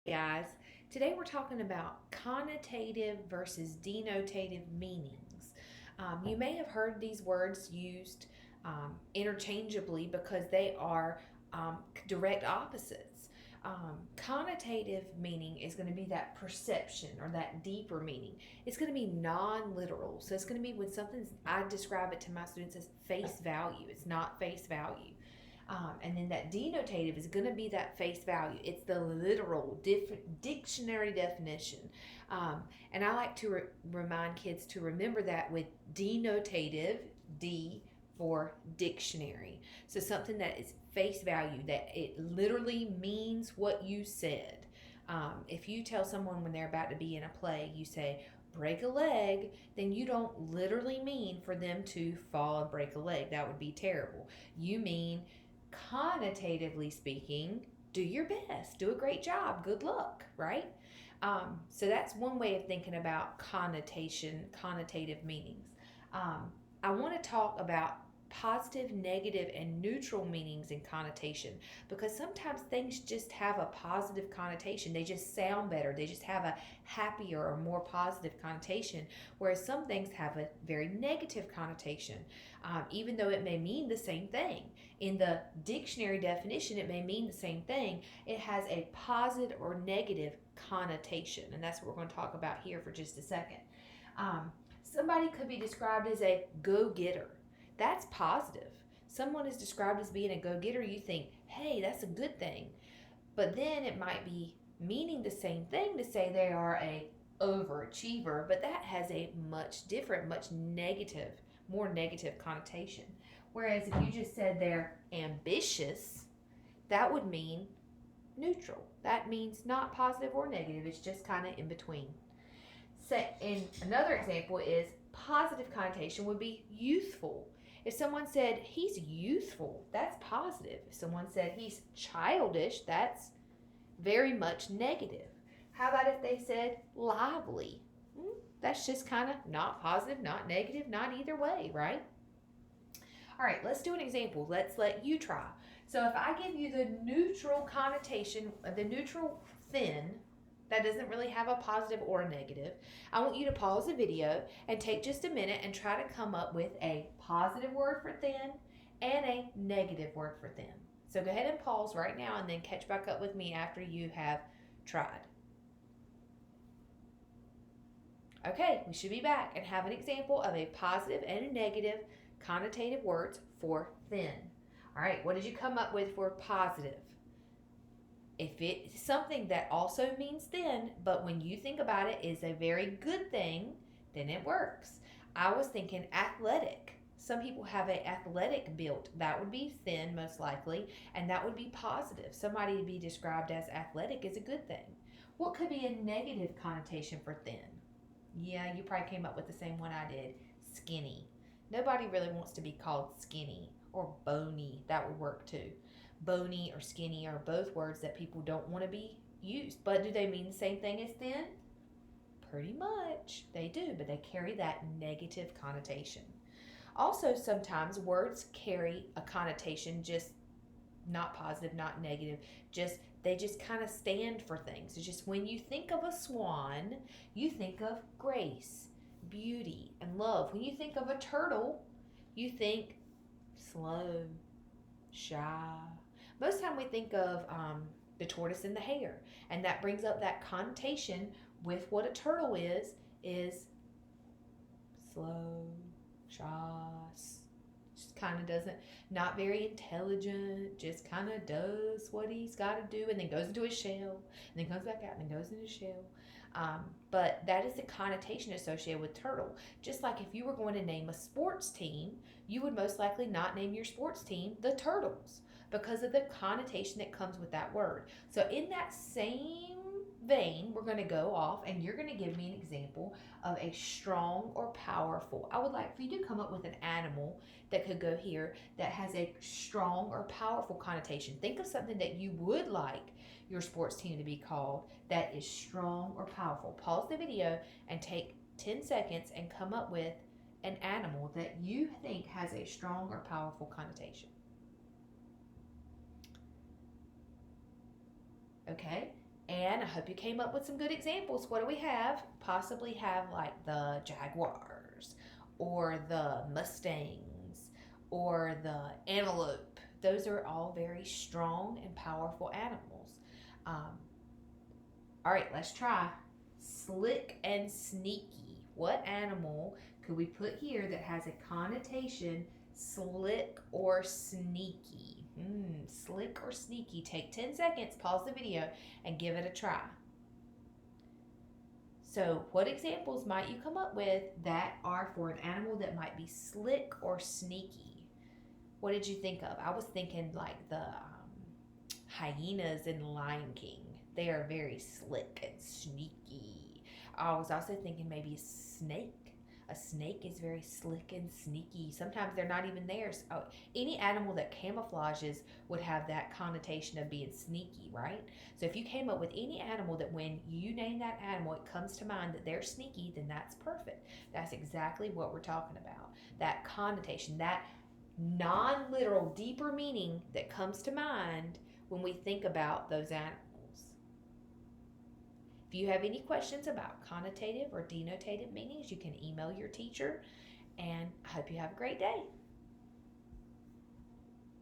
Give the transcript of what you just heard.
Guys, today we're talking about connotative versus denotative meanings. You may have heard these words used interchangeably because they are direct opposites. Connotative meaning is going to be that perception or that deeper meaning. It's going to be non literal. So it's going to be when something's, I describe it to my students as face value. It's not face value. And then that denotative is going to be that face value. It's the literal dictionary definition. And I like to remind kids to remember that with denotative, D for dictionary. So something that is face value, that it literally means what you said. If you tell someone when they're about to be in a play, you say, break a leg, then you don't literally mean for them to fall and break a leg. That would be terrible. You mean connotatively speaking, do your best, do a great job, good luck, right? So that's one way of thinking about connotative meanings. Um, I want to talk about positive, negative, and neutral meanings in connotation because sometimes things just have a positive connotation. They just sound better. They just have a happier or more positive connotation, whereas some things have a very negative connotation, even though it may mean the same thing. In the dictionary definition, it may mean the same thing. It has a positive or negative connotation, and that's what we're going to talk about here for just a second. Somebody could be described as a go-getter. That's positive. Someone is described as being a go-getter. You think, hey, that's a good thing. But then it might be meaning the same thing to say they are a overachiever, but that has a much different, much negative, more negative connotation. Whereas if you just said they're ambitious, that would mean neutral. That means not positive or negative. It's just kind of in between. And another example is positive connotation would be youthful. If someone said he's youthful, that's positive. If someone said he's childish, that's very much negative. How about if they said lively? That's just kind of not positive, not negative, not either way, right? All right, let's do an example. Let's let you try. So if I give you the neutral connotation, the neutral thin, that doesn't really have a positive or a negative, I want you to pause the video and take just a minute and try to come up with a positive word for thin and a negative word for thin. So go ahead and pause right now and then catch back up with me after you have tried. Okay, we should be back and have an example of a positive and a negative connotative words for thin. All right, what did you come up with for positive? If it's something that also means thin, but when you think about it is a very good thing, then it works. I was thinking athletic. Some people have an athletic built. That would be thin, most likely, and that would be positive. Somebody to be described as athletic is a good thing. What could be a negative connotation for thin? Yeah, you probably came up with the same one I did. Skinny. Nobody really wants to be called skinny or bony. That would work too. Bony or skinny are both words that people don't want to be used. But do they mean the same thing as thin? Pretty much. They do, but they carry that negative connotation. Also, sometimes words carry a connotation just not positive, not negative, just they just kind of stand for things. It's just when you think of a swan, you think of grace, beauty, and love. When you think of a turtle, you think slow, shy. Most of the time we think of the tortoise and the hare, and that brings up that connotation with what a turtle is slow, shy, just kind of doesn't, not very intelligent, just kind of does what he's got to do and then goes into his shell and then comes back out and then goes into his shell. But that is the connotation associated with turtle. Just like if you were going to name a sports team, you would most likely not name your sports team the Turtles because of the connotation that comes with that word. So in that same vein, we're going to go off and you're going to give me an example of a strong or powerful. I would like for you to come up with an animal that could go here that has a strong or powerful connotation. Think of something that you would like your sports team to be called that is strong or powerful. Pause the video and take 10 seconds and come up with an animal that you think has a strong or powerful connotation. Okay? And I hope you came up with some good examples. What do we have? Possibly have like the jaguars or the mustangs or the antelope. Those are all very strong and powerful animals. Um, all right, let's try slick and sneaky. What animal could we put here that has a connotation slick or sneaky? Slick or sneaky. Take 10 seconds, pause the video, and give it a try. So, what examples might you come up with that are for an animal that might be slick or sneaky? What did you think of? I was thinking like the hyenas in Lion King. They are very slick and sneaky. I was also thinking maybe a snake. A snake is very slick and sneaky. Sometimes they're not even there. So any animal that camouflages would have that connotation of being sneaky, right? So if you came up with any animal that when you name that animal, it comes to mind that they're sneaky, then that's perfect. That's exactly what we're talking about. That connotation, that non-literal, deeper meaning that comes to mind when we think about those animals. If you have any questions about connotative or denotative meanings, you can email your teacher, and I hope you have a great day.